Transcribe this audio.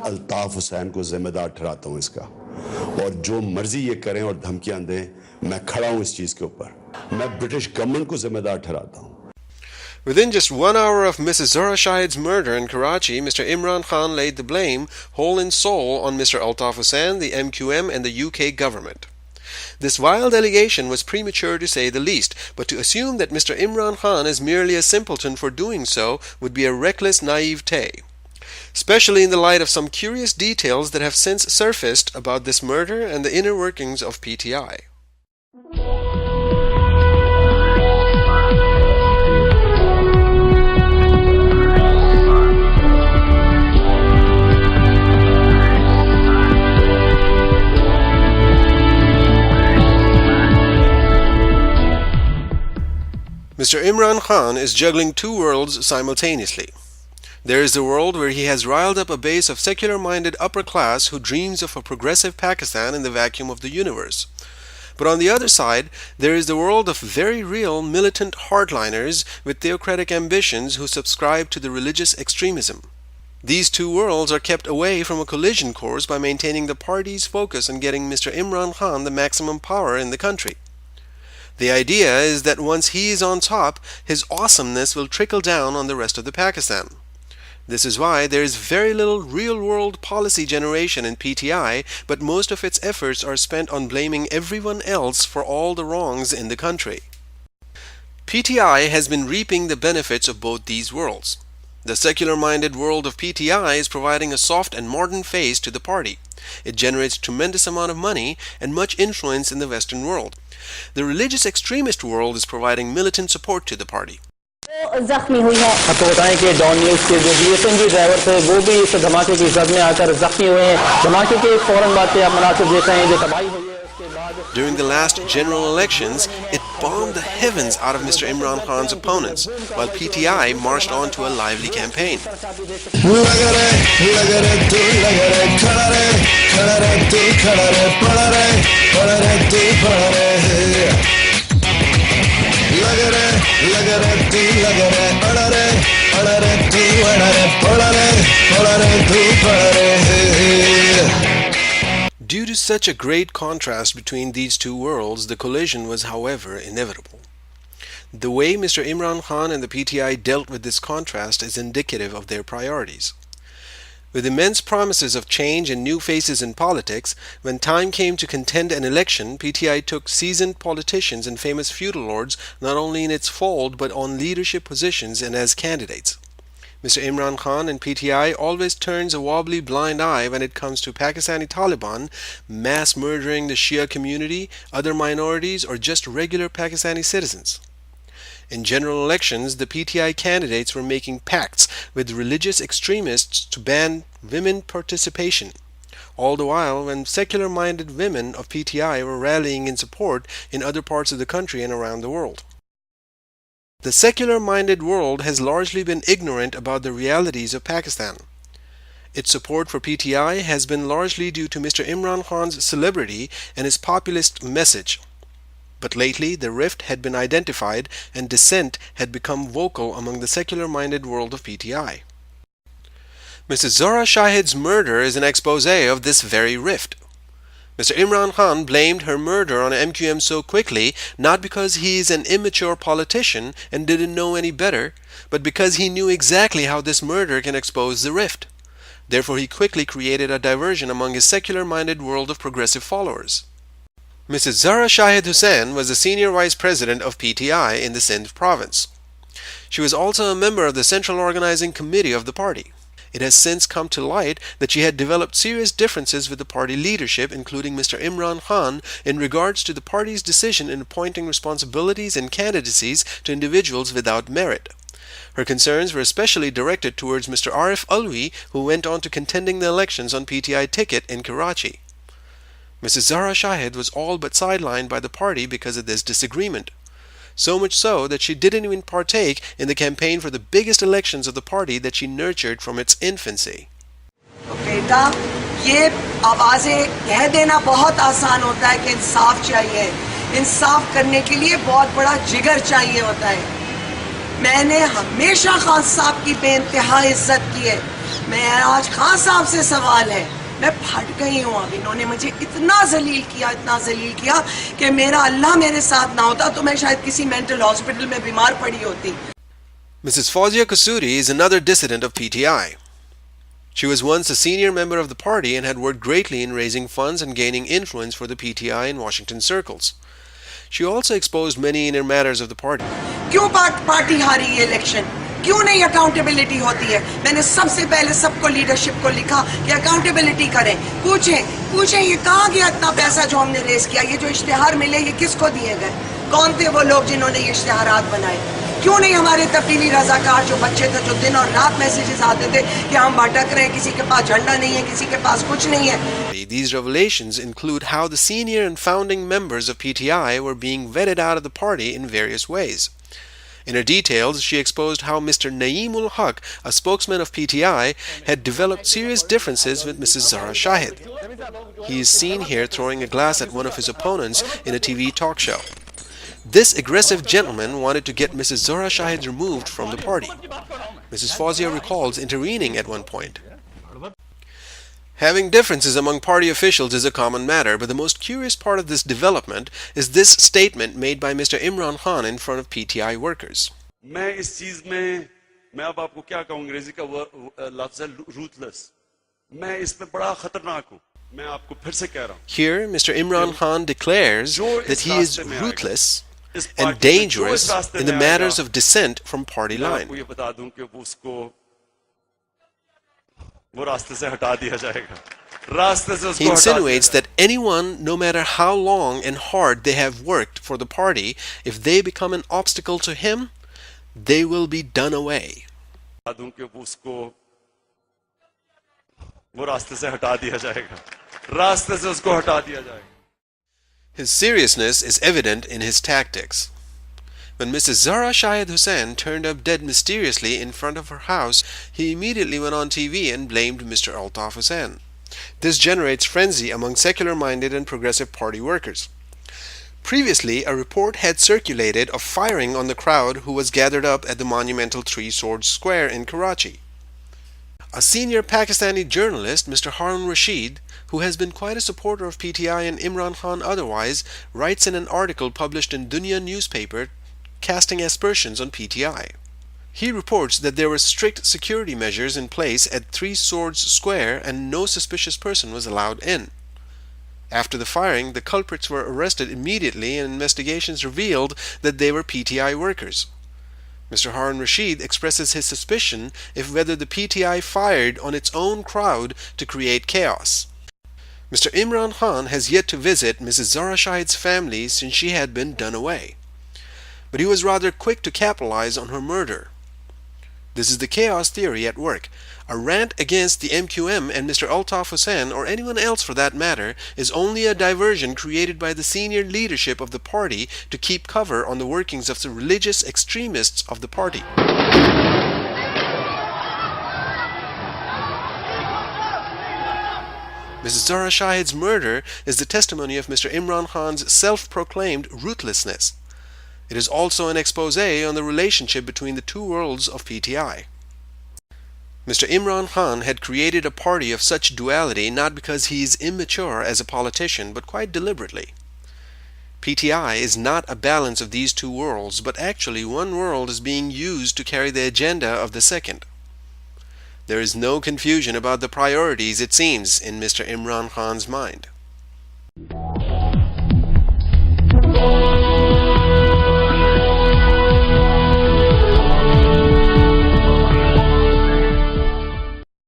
अल्ताफ हुसैन को जिम्मेदार ठहराता हूं इसका, और जो मर्जी ये करें और धमकियां दें, मैं खड़ा हूं इस चीज के ऊपर। मैं ब्रिटिश गवर्नमेंट को जिम्मेदार ठहराता हूं। Within just 1 hour of Mrs. Zahra Shahid's murder in Karachi, Mr. Imran Khan laid the blame, whole and soul, on Mr. Altaf Hussain, the MQM, and the UK government. This wild allegation was premature to say the least, but to assume that Mr. Imran Khan is merely a simpleton for doing so would be a reckless naivete, especially in the light of some curious details that have since surfaced about this murder and the inner workings of PTI. Mr. Imran Khan is juggling two worlds simultaneously. There is the world where he has riled up a base of secular-minded upper class who dreams of a progressive Pakistan in the vacuum of the universe. But on the other side, there is the world of very real militant hardliners with theocratic ambitions who subscribe to the religious extremism. These two worlds are kept away from a collision course by maintaining the party's focus on getting Mr. Imran Khan the maximum power in the country. The idea is that once he is on top, his awesomeness will trickle down on the rest of the Pakistan. This is why there is very little real-world policy generation in PTI, but most of its efforts are spent on blaming everyone else for all the wrongs in the country. PTI has been reaping the benefits of both these worlds. The secular-minded world of PTI is providing a soft and modern face to the party. It generates tremendous amount of money and much influence in the Western world. The religious extremist world is providing militant support to the party. जख्मी हुई है। आपको बताएं कि don news के जो BSNG driver थे वो भी इस धमाके की जद में आकर जख्मी हुए हैं। धमाके के फौरन बाद आप मनासिब देख रहे हैं जो तबाही हुई है। During the last general elections, it bombed the heavens out of Mr. Imran Khan's opponents, while PTI marched on to a lively campaign. Due to such a great contrast between these two worlds, the collision was, however, inevitable. The way Mr. Imran Khan and the PTI dealt with this contrast is indicative of their priorities. With immense promises of change and new faces in politics, when time came to contend an election, PTI took seasoned politicians and famous feudal lords not only in its fold but on leadership positions and as candidates. Mr. Imran Khan and PTI always turns a wobbly blind eye when it comes to Pakistani Taliban mass murdering the Shia community, other minorities, or just regular Pakistani citizens. In general elections, the PTI candidates were making pacts with religious extremists to ban women participation, all the while when secular-minded women of PTI were rallying in support in other parts of the country and around the world. The secular-minded world has largely been ignorant about the realities of Pakistan. Its support for PTI has been largely due to Mr. Imran Khan's celebrity and his populist message. But lately, the rift had been identified and dissent had become vocal among the secular-minded world of PTI. Mrs. Zahra Shahid's murder is an expose of this very rift. Mr. Imran Khan blamed her murder on MQM so quickly not because he is an immature politician and didn't know any better, but because he knew exactly how this murder can expose the rift. Therefore, he quickly created a diversion among his secular-minded world of progressive followers. Mrs. Zahra Shahid Hussain was the senior vice president of PTI in the Sindh province. She was also a member of the central organizing committee of the party. It has since come to light that she had developed serious differences with the party leadership, including Mr. Imran Khan, in regards to the party's decision in appointing responsibilities and candidacies to individuals without merit. Her concerns were especially directed towards Mr. Arif Alwi, who went on to contending the elections on PTI ticket in Karachi. Mrs. Zahra Shahid was all but sidelined by the party because of this disagreement. So much so that she didn't even partake in the campaign for the biggest elections of the party that she nurtured from its infancy. बेटा, ये आवाज़ें कह देना बहुत आसान होता है कि इंसाफ चाहिए। इंसाफ करने के लिए बहुत बड़ा जिगर चाहिए होता है। मैंने हमेशा खान साहब की बेइंतहा इज्जत की है। मैं आज खान साहब से सवाल है, मैं फट गई हूँ। अब इन्होंने मुझे इतना जलील किया कि मेरा अल्लाह मेरे साथ ना होता तो मैं शायद किसी मेंटल हॉस्पिटल में बीमार पड़ी होती। Mrs. Fawzia Kasuri is another dissident of PTI. She was once a senior member of the party and had worked greatly in raising funds and gaining influence for the PTI in Washington circles. She also exposed many inner matters of the party. क्यों party हारी ये election? क्यों नहीं accountability होती है? मैंने सबसे पहले सबको लीडरशिप को लिखा कि अकाउंटेबिलिटी करें, पूछें ये कहाँ गया इतना पैसा जो हमने रेस किया, ये जो इश्तिहार मिले ये किसको दिए गए, कौन थे वो लोग जिन्होंने ये इश्तिहारात बनाए? क्यों नहीं हमारे तब्दीली रजाकार जो बच्चे थे जो दिन और रात मैसेजेस आते थे कि हम भटक रहे हैं, किसी के पास झंडा नहीं है, किसी के पास कुछ नहीं है. These revelations include how the senior and founding members of PTI were being vetted out of the party in various ways. In her details, she exposed how Mr. Naeemul Haq, a spokesman of PTI, had developed serious differences with Mrs. Zahra Shahid. He is seen here throwing a glass at one of his opponents in a TV talk show. This aggressive gentleman wanted to get Mrs. Zahra Shahid removed from the party. Mrs. Fawzia recalls intervening at one point. Having differences among party officials is a common matter, but the most curious part of this development is this statement made by Mr. Imran Khan in front of PTI workers. मैं इस चीज में मैं अब आपको क्या कहूँ, अंग्रेजी का लफ्ज है ruthless. मैं इसमें बड़ा खतरनाक हूँ. मैं आपको फिर से कह रहा हूँ. Here, Mr. Imran Khan declares that he is ruthless and dangerous in the matters of dissent from party line. मैं आपको ये बता दूं कि वो रास्ते से हटा दिया जाएगा. रास्ते से उसको He insinuates that anyone, no matter how long and hard they have worked for the party, if they become an obstacle to him, they will be done away. दूं कि वो रास्ते से हटा दिया जाएगा. रास्ते से उसको हटा दिया जाएगा. His seriousness is evident in his tactics. When Mrs. Zahra Shahid Hussain turned up dead mysteriously in front of her house, he immediately went on TV and blamed Mr. Altaf Hussain. This generates frenzy among secular-minded and progressive party workers. Previously, a report had circulated of firing on the crowd who was gathered up at the monumental Three Swords Square in Karachi. A senior Pakistani journalist, Mr. Harun Rashid, who has been quite a supporter of PTI and Imran Khan otherwise, writes in an article published in Dunya newspaper casting aspersions on PTI. He reports that there were strict security measures in place at Three Swords Square and no suspicious person was allowed in. After the firing, the culprits were arrested immediately and investigations revealed that they were PTI workers. Mr. Harun Rashid expresses his suspicion if whether the PTI fired on its own crowd to create chaos. Mr. Imran Khan has yet to visit Mrs. Zahra Shahid's family since she had been done away. But he was rather quick to capitalize on her murder. This is the chaos theory at work. A rant against the MQM and Mr. Altaf Hussain, or anyone else for that matter, is only a diversion created by the senior leadership of the party to keep cover on the workings of the religious extremists of the party. Mrs. Zahra Shahid's murder is the testimony of Mr. Imran Khan's self-proclaimed ruthlessness. It is also an expose on the relationship between the two worlds of PTI. Mr. Imran Khan had created a party of such duality not because he is immature as a politician, but quite deliberately. PTI is not a balance of these two worlds, but actually one world is being used to carry the agenda of the second. There is no confusion about the priorities, it seems, in Mr. Imran Khan's mind.